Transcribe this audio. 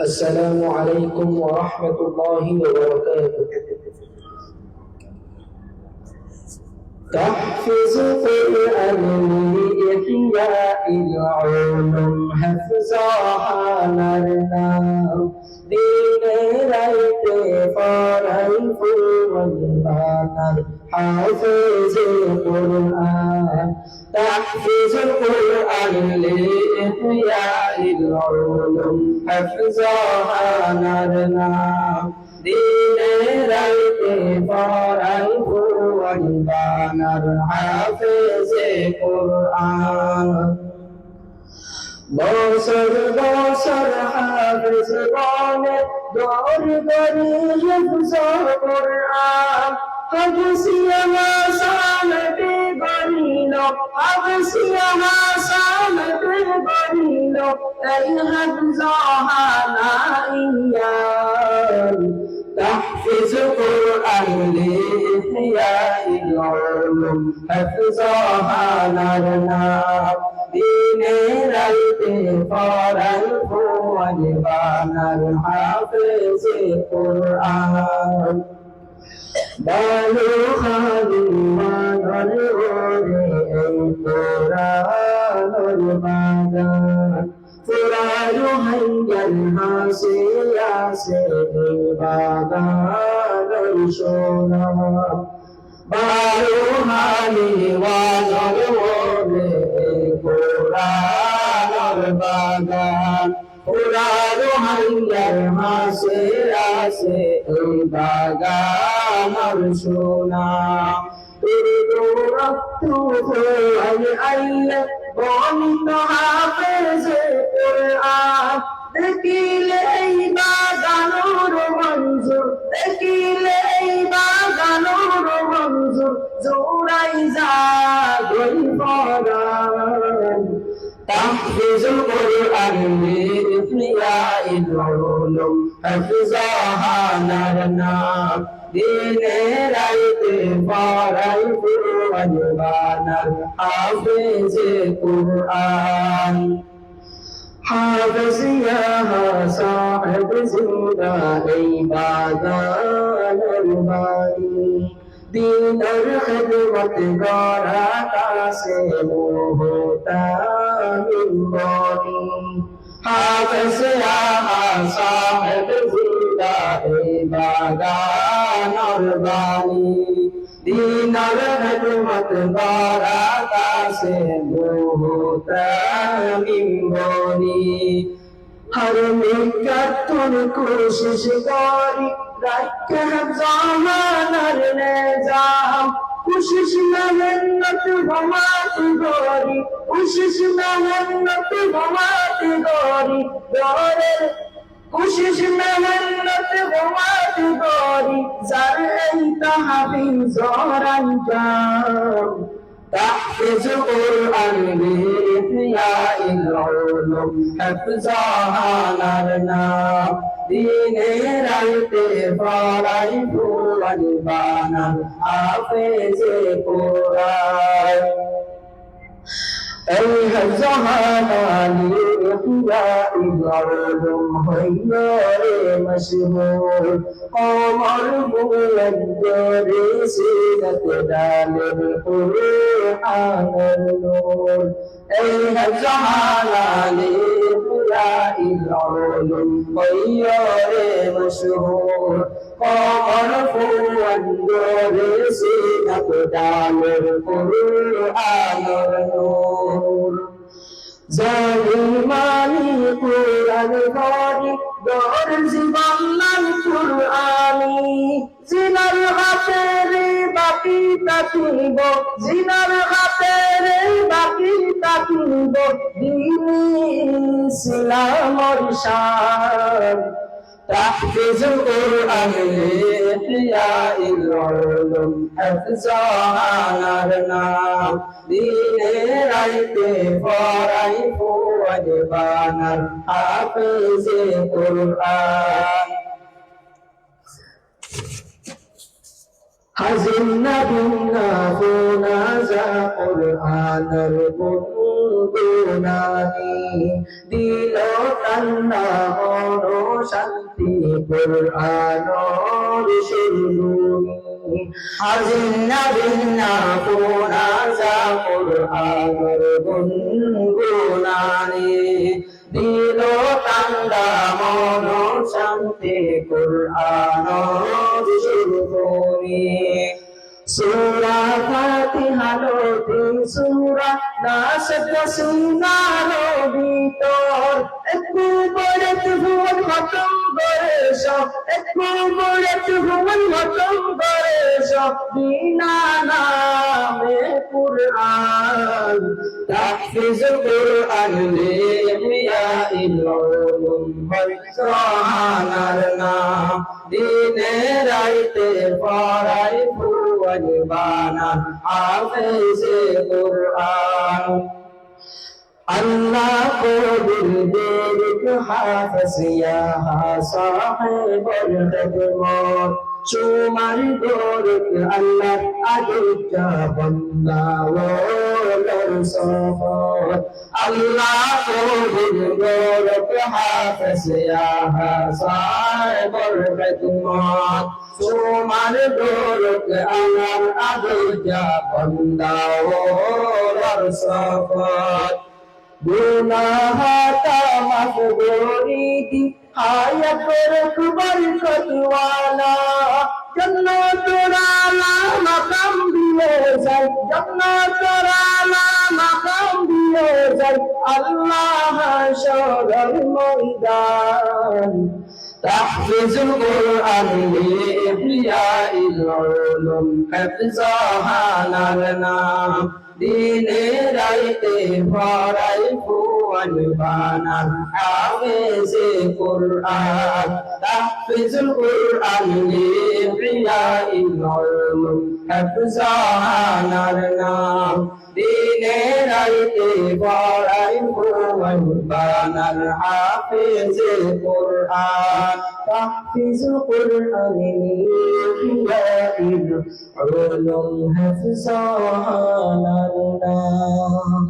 السلام عليكم ورحمة الله وبركاته. تحفظ قرآن لإحياء العلوم حفظها نرنا دين رايت فرائف والبانر حافظ القرآن تحفظ القرآن لإحياء العلوم حفظها نرنا دين رايت فرائف والبانر حافظ القرآن বছর বছর হাফেজ বনে দর দরি হিফজ কুরআন হাফসিয়া মাসালতে গরিল হাফসিয়া মাসালতে গরিল এই হাফজ হানাইয়ান تحفظ القرآن لإحياء العلوم حفظها نرنا دين رايت فرائف والبانر حافظ القرآن بالو خالي ما نروري أي قرآن البانر ফুরায়ু হাইয়াল হাসিয়া সে বাগান সোনা বারো হালি ওয়ানর ওলে কোরআন বাগান ফুরায়ু হাইয়াল হাসিয়া সে বাগান সোনা বনিত হাফেজ কুরআন দেখিলে এই বাগানুর মঞ্জুর দেখিলে এই বাগানুর মঞ্জুর জোড়াই যাই পরাণ تحفظ القرآن لإحياء العلوم حفظها نرنا دين رايت فرائف والبانر حافظ القرآن حافظ يا صاحب زندا عبادان الباني دینر خدمت گارا کاسے ہوتا بانی حافظ یا صاحب زندہ باغان اور بانی دینر خدمت گارا کاسے ہوتا بانی ہر مکتن کوشش کاری رکھ زمانر نظام کوشش محنت بمات گوری کوشش محنت بمات گوری دورے کوشش محنت بمات گوری زر تحفظ اور انجام تحفظ القرآن لإحياء العلوم حفظها نرنا دين رايت فرائف والبانر حافظ القرآن এই হাজানি ইহয়া ইগরুম হইরে মশহুর কমর বুলন্দরে সিরত ডালের কুরআনের নূর এই হাজানি ইহয়া ইগরুম হইরে মশহুর কমর বুলন্দরে সিরত ডালের কুরআনের নূর জালিমানি কুরআন গরি দর জীবনাল কুরআনি জিনার হাতে রে বাকি তাকিব জিনার হাতে রে বাকি তাকিব দিনী ইসলামর শান تحفظ القرآن لإحياء العلوم حفظها نرنا دين رايت فرائف والبانر حافظ القرآن حزنا بنا فنازا قرآن القرآن দিল কান্না কুরআনুর শিরুনি হাজিনা বিন্না কোনা যা কুরআনুর গুনগুনানি দিল ঠান্ডা মন শান্তি কুরআনুর শিরুনি সূরা ফাতিহা তিন সূরা নাসক সুনারো ভিতর একটু বড় তুহুন খতম করে সব একটু বড় তুহুন খতম করে সব বিনা নামে কুরআন তাহফিজ কুরআন লিয়া ইলুম হইসানার নাম দিনে রাইতে পড়াই বানা হাফেজে কুরআন अल्लाह को दिल दे हाफिज या साहिबुल खिदमत चुमर गोरख अल्लाह अगुजा बंदा वोलर सफत अल्लाह को दिल गोरख हाफिज या साहिबुल खिदमत चुमर गोरख अल्लाह अगुजा बंदा वोलर सफत गुनाहता मफगोरी दी हायत रखबर खतवाला जन्नत राला मकाम दिए जाए जन्नत राला मकाम दिए जाए अल्लाह शगर मैदान تحفظ القرآن لإحياء العلوم حفظها لنا দিনে রাইতে ভরাই ফুয়ান বানান হাফেজে কুরআন তাহফিজুল কুরআন লিইয়াইল উলুম হাফজানার নাম দিনে রাইতে ভরাই ফুয়ান বানান হাফেজে কুরআন তাহফিজুল কুরআন লিইয়াইল উলুম হাফজানার নাম